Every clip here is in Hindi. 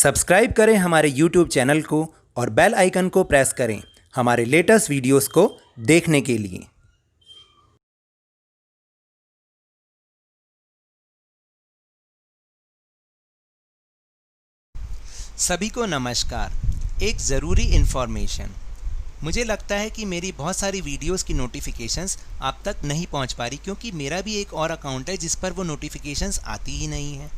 सब्सक्राइब करें हमारे YouTube चैनल को और बेल आइकन को प्रेस करें हमारे लेटेस्ट वीडियोस को देखने के लिए। सभी को नमस्कार। एक ज़रूरी इन्फॉर्मेशन। मुझे लगता है कि मेरी बहुत सारी वीडियोस की नोटिफिकेशंस आप तक नहीं पहुंच पा रही, क्योंकि मेरा भी एक और अकाउंट है जिस पर वो नोटिफिकेशंस आती ही नहीं है।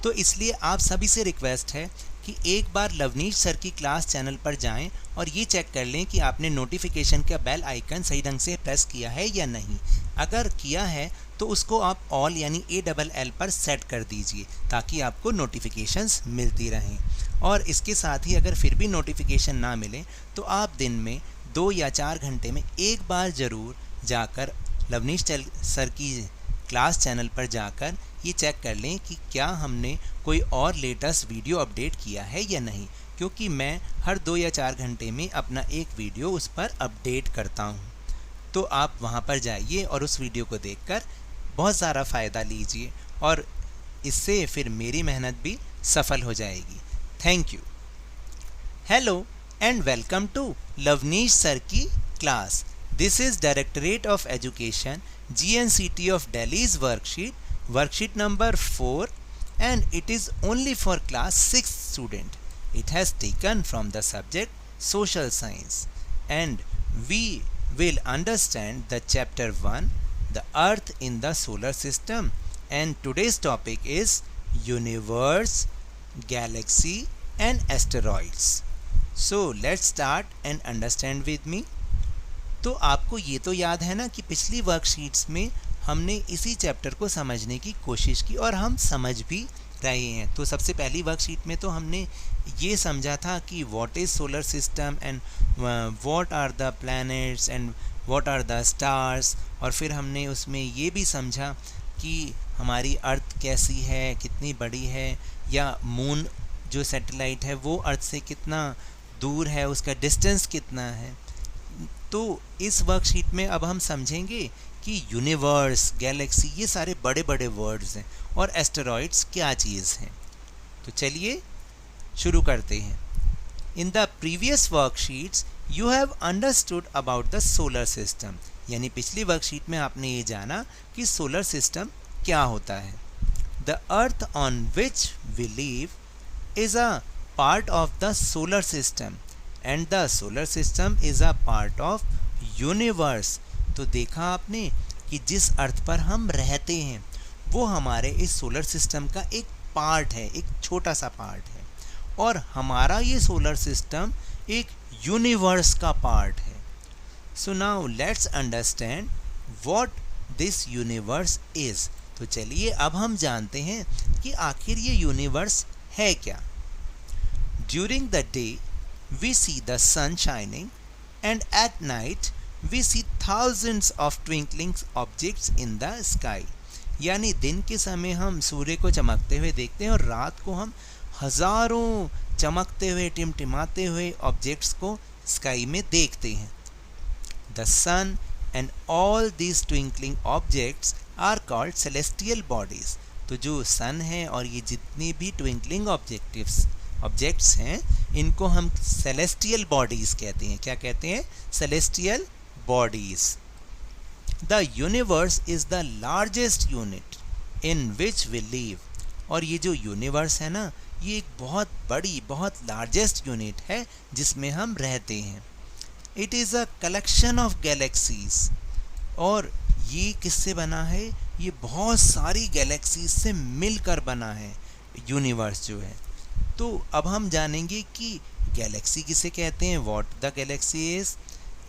तो इसलिए आप सभी से रिक्वेस्ट है कि एक बार लवनीश सर की क्लास चैनल पर जाएं और ये चेक कर लें कि आपने नोटिफिकेशन का बेल आइकन सही ढंग से प्रेस किया है या नहीं। अगर किया है तो उसको आप ऑल यानी ALL पर सेट कर दीजिए ताकि आपको नोटिफिकेशंस मिलती रहें। और इसके साथ ही अगर फिर भी नोटिफिकेशन ना मिले तो आप दिन में 2 या 4 घंटे में एक बार ज़रूर जाकर लवनीश सर की क्लास चैनल पर जाकर ये चेक कर लें कि क्या हमने कोई और लेटेस्ट वीडियो अपडेट किया है या नहीं, क्योंकि मैं हर 2 या 4 घंटे में अपना एक वीडियो उस पर अपडेट करता हूँ। तो आप वहाँ पर जाइए और उस वीडियो को देखकर बहुत सारा फ़ायदा लीजिए और इससे फिर मेरी मेहनत भी सफल हो जाएगी। Thank you. Hello and welcome to Lovneesh sir की class. This is directorate of education GNCT of Delhi's worksheet number 4, and it is only for class 6 student. It has taken from the subject social science, and we will understand the chapter 1, the earth in the solar system, and today's topic is universe, galaxy and asteroids. So let's start and understand with me. तो आपको ये तो याद है ना कि पिछली वर्कशीट्स में हमने इसी चैप्टर को समझने की कोशिश की और हम समझ भी रहे हैं। तो सबसे पहली वर्कशीट में तो हमने ये समझा था कि what is solar system and what are the planets and what are the stars, और फिर हमने उसमें ये भी समझा कि हमारी अर्थ कैसी है, कितनी बड़ी है, या मून जो सैटेलाइट है वो अर्थ से कितना दूर है, उसका डिस्टेंस कितना है। तो इस वर्कशीट में अब हम समझेंगे कि यूनिवर्स, गैलेक्सी, ये सारे बड़े बड़े वर्ड्स हैं और एस्टेरॉइड्स क्या चीज़ हैं। तो चलिए शुरू करते हैं। In the previous worksheets you have understood about the solar system, यानी पिछली वर्कशीट में आपने ये जाना कि सोलर सिस्टम क्या होता है। The earth on which we live is a part of the solar system and the solar system is a part of universe. तो देखा आपने कि जिस अर्थ पर हम रहते हैं वो हमारे इस सोलर सिस्टम का एक पार्ट है, एक छोटा सा पार्ट है, और हमारा ये सोलर सिस्टम एक यूनिवर्स का पार्ट है। So now let's understand what this universe is. तो चलिए अब हम जानते हैं कि आखिर ये यूनिवर्स है क्या। During the day we see the sun shining, and at night we see thousands of twinkling objects in the sky. यानी दिन के समय हम सूर्य को चमकते हुए देखते हैं और रात को हम हज़ारों चमकते हुए, टिमटिमाते हुए ऑब्जेक्ट्स को स्काई में देखते हैं। The sun and all these twinkling objects are called celestial bodies. तो जो सन है और ये जितनी भी ट्विंकलिंग ऑब्जेक्ट्स हैं इनको हम सेलेस्टियल बॉडीज़ कहते हैं। क्या कहते हैं? Celestial bodies. The universe is the largest unit in which we live. और ये जो यूनिवर्स है ना, ये एक बहुत बड़ी, बहुत लार्जेस्ट यूनिट है जिसमें हम रहते हैं। It is a collection of galaxies. और ये किससे बना है? ये बहुत सारी गैलेक्सीज से मिलकर बना है यूनिवर्स जो है। तो अब हम जानेंगे कि गैलेक्सी किसे कहते हैं, what the galaxy is.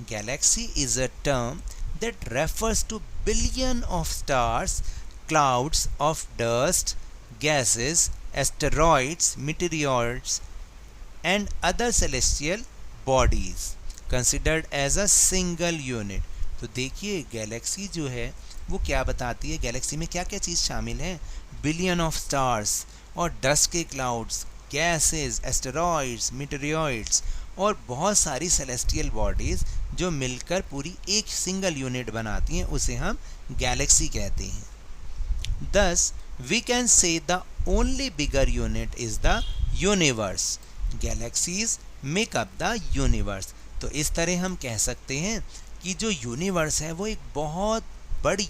Galaxy is a term that refers to billion of stars, clouds of dust, gases, asteroids, meteors and other celestial bodies considered as a single unit. तो देखिए गैलेक्सी जो है वो क्या बताती है, गैलेक्सी में क्या क्या चीज़ शामिल है। बिलियन ऑफ स्टार्स और डस्ट के क्लाउड्स, गैसेस, एस्टेरॉइड्स, मीटेरियर्स और बहुत सारी सेलेस्टियल बॉडीज़ जो मिलकर पूरी एक सिंगल यूनिट बनाती हैं, उसे हम गैलेक्सी कहते हैं। Thus, we can say the only bigger unit is the universe, galaxies make up the universe. तो इस तरह हम कह सकते हैं कि जो यूनिवर्स है वो एक बहुत बड़ी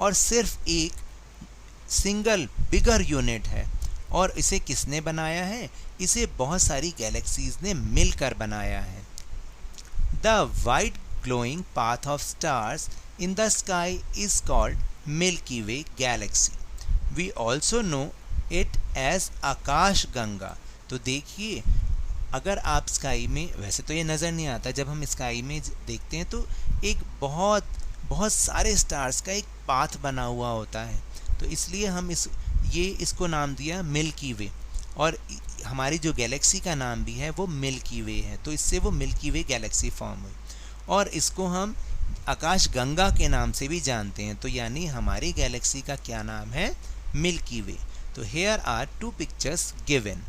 और सिर्फ एक सिंगल बिगर यूनिट है। और इसे किसने बनाया है? इसे बहुत सारी गैलेक्सीज ने मिलकर बनाया है। The white glowing path of stars in the sky is called milky way galaxy. We also know it as Akash Ganga. तो देखिए, अगर आप स्काई में, वैसे तो ये नज़र नहीं आता, जब हम स्काई में देखते हैं तो एक बहुत बहुत सारे स्टार्स का एक पाथ बना हुआ होता है, तो इसलिए हम इसको नाम दिया मिल्की वे। और हमारी जो गैलेक्सी का नाम भी है वो मिल्की वे है, तो इससे वो मिल्की वे गैलेक्सी फॉर्म हुई। और इसको हम आकाश गंगा के नाम से भी जानते हैं। तो यानी हमारी गैलेक्सी का क्या नाम है? Milky Way. तो here are two pictures given.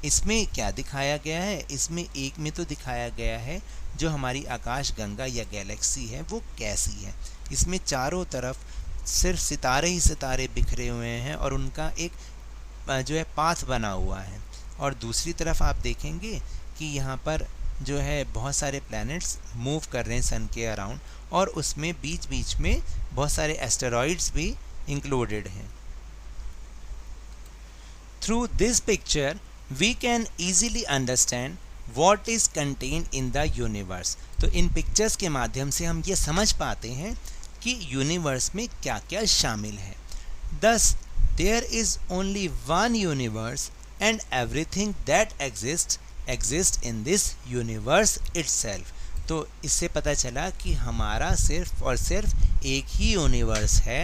इसमें क्या दिखाया गया है? इसमें एक में तो दिखाया गया है जो हमारी आकाश गंगा या गैलेक्सी है वो कैसी है। इसमें चारों तरफ सिर्फ सितारे ही सितारे बिखरे हुए हैं और उनका एक जो है पाथ बना हुआ है। और दूसरी तरफ आप देखेंगे कि यहाँ पर जो है बहुत सारे प्लैनेट्स मूव कर रहे हैं सन के अराउंड, और उसमें बीच बीच में बहुत सारे एस्टेरॉइड्स भी इंक्लूडेड हैं। Through this picture we can easily understand what is contained in the universe। तो इन पिक्चर्स के माध्यम से हम ये समझ पाते हैं कि यूनिवर्स में क्या क्या शामिल है। Thus there is only one universe and everything that exists in this universe itself। तो इससे पता चला कि हमारा सिर्फ और सिर्फ एक ही यूनिवर्स है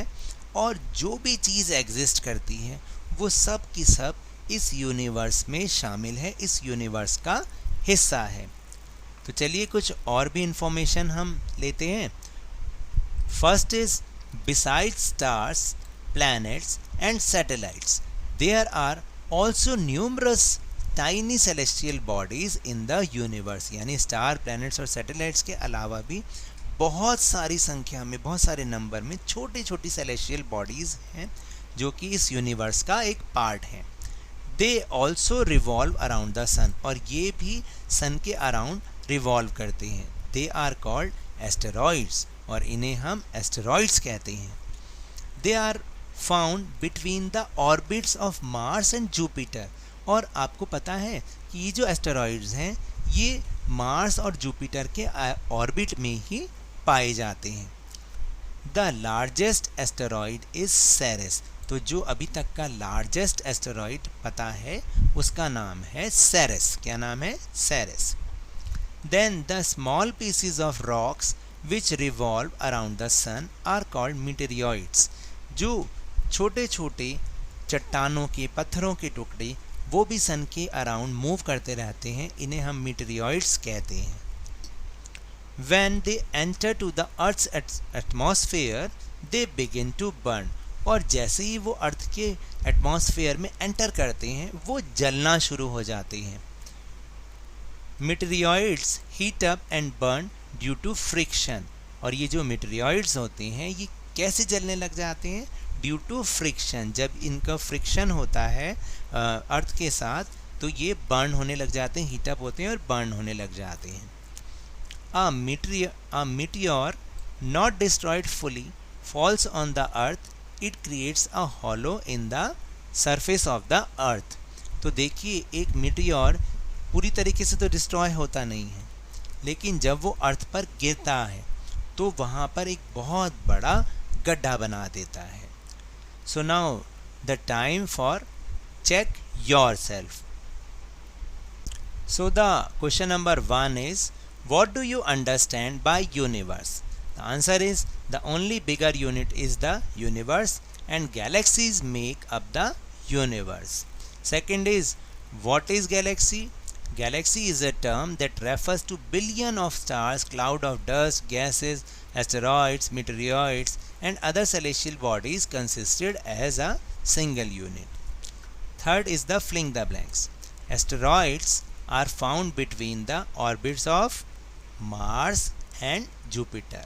और जो भी चीज़ एग्जिस्ट करती है वो सब की सब इस यूनिवर्स में शामिल है, इस यूनिवर्स का हिस्सा है। तो चलिए कुछ और भी इंफॉर्मेशन हम लेते हैं। First is beside stars, planets and satellites there are also numerous tiny celestial bodies in the universe. यानी स्टार, प्लैनेट्स और सैटेलाइट्स के अलावा भी बहुत सारी संख्या में, बहुत सारे नंबर में छोटी छोटी सेलेस्टियल बॉडीज हैं जो कि इस यूनिवर्स का एक पार्ट है। They also revolve around the sun, और ये भी सन के अराउंड रिवॉल्व करते हैं। दे आर कॉल्ड एस्टेरॉइड्स, और इन्हें हम एस्टेरॉइड्स कहते हैं। They are found between the orbits of Mars and Jupiter, और आपको पता है कि ये जो एस्टेरॉइड्स हैं ये मार्स और जुपिटर के ऑर्बिट में ही पाए जाते हैं। The largest asteroid is Ceres, तो जो अभी तक का लार्जेस्ट एस्टेरॉइड पता है उसका नाम है सेरेस। क्या नाम है? Ceres. Then the small pieces of rocks which revolve around the sun are called meteoroids. जो छोटे छोटे चट्टानों के, पत्थरों के टुकड़े वो भी सन के अराउंड मूव करते रहते हैं, इन्हें हम मीटेरियोइड्स कहते हैं। When they enter to the Earth's atmosphere, they begin to burn, और जैसे ही वो अर्थ के एटमॉस्फेयर में एंटर करते हैं वो जलना शुरू हो जाते हैं। Meteoroids heat up and burn due to friction, और ये जो मीटेरियोइड्स होते हैं ये कैसे जलने लग जाते हैं? Due to friction. जब इनका फ्रिक्शन होता है अर्थ के साथ तो ये बर्न होने लग जाते हैं, हीटअप होते हैं और बर्न होने लग जाते हैं। A meteor not destroyed fully falls on the earth, it creates a hollow in the surface of the earth। तो देखिए, एक मीटियोर पूरी तरीके से तो डिस्ट्रॉय होता नहीं है, लेकिन जब वो अर्थ पर गिरता है तो वहाँ पर एक बहुत बड़ा गड्ढा बना देता है। So now the time for check yourself. So the question number 1 is, what do you understand by universe? The answer is, the only bigger unit is the universe and galaxies make up the universe. Second is, what is galaxy? Galaxy is a term that refers to billion of stars, cloud of dust, gases, asteroids, meteoroids and other celestial bodies consisted as a single unit. Third is the fill in the blanks. Asteroids are found between the orbits of Mars and Jupiter.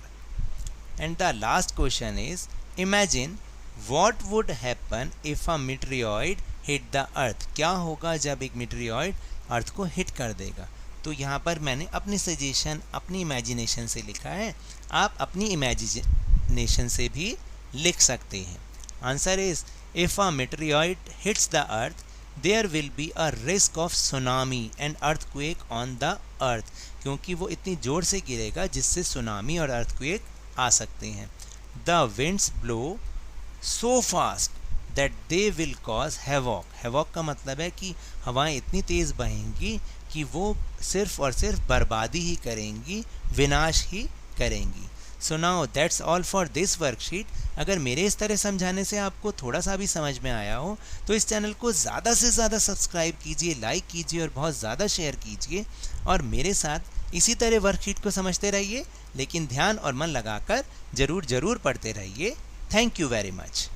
And the last question is, imagine what would happen if a meteoroid hit the earth, क्या होगा जब एक मीटेरियोइड अर्थ को हिट कर देगा। तो यहाँ पर मैंने अपनी सजेशन, अपनी इमेजिनेशन से लिखा है, आप अपनी इमेजिनेशन से भी लिख सकते हैं। Answer is if a meteoroid hits the earth there will be a risk of tsunami and earthquake on the earth, क्योंकि वो इतनी ज़ोर से गिरेगा जिससे सुनामी और अर्थक्वेक आ सकते हैं। The winds blow so fast that they will cause havoc, havoc का मतलब है कि हवाएं इतनी तेज़ बहेंगी कि वो सिर्फ और सिर्फ बर्बादी ही करेंगी, विनाश ही करेंगी। So now that's all for this worksheet. अगर मेरे इस तरह समझाने से आपको थोड़ा सा भी समझ में आया हो तो इस चैनल को ज़्यादा से ज़्यादा सब्सक्राइब कीजिए, लाइक कीजिए और बहुत ज़्यादा शेयर कीजिए, और मेरे साथ इसी तरह वर्कशीट को समझते रहिए, लेकिन ध्यान और मन लगाकर ज़रूर पढ़ते रहिए। Thank you very much.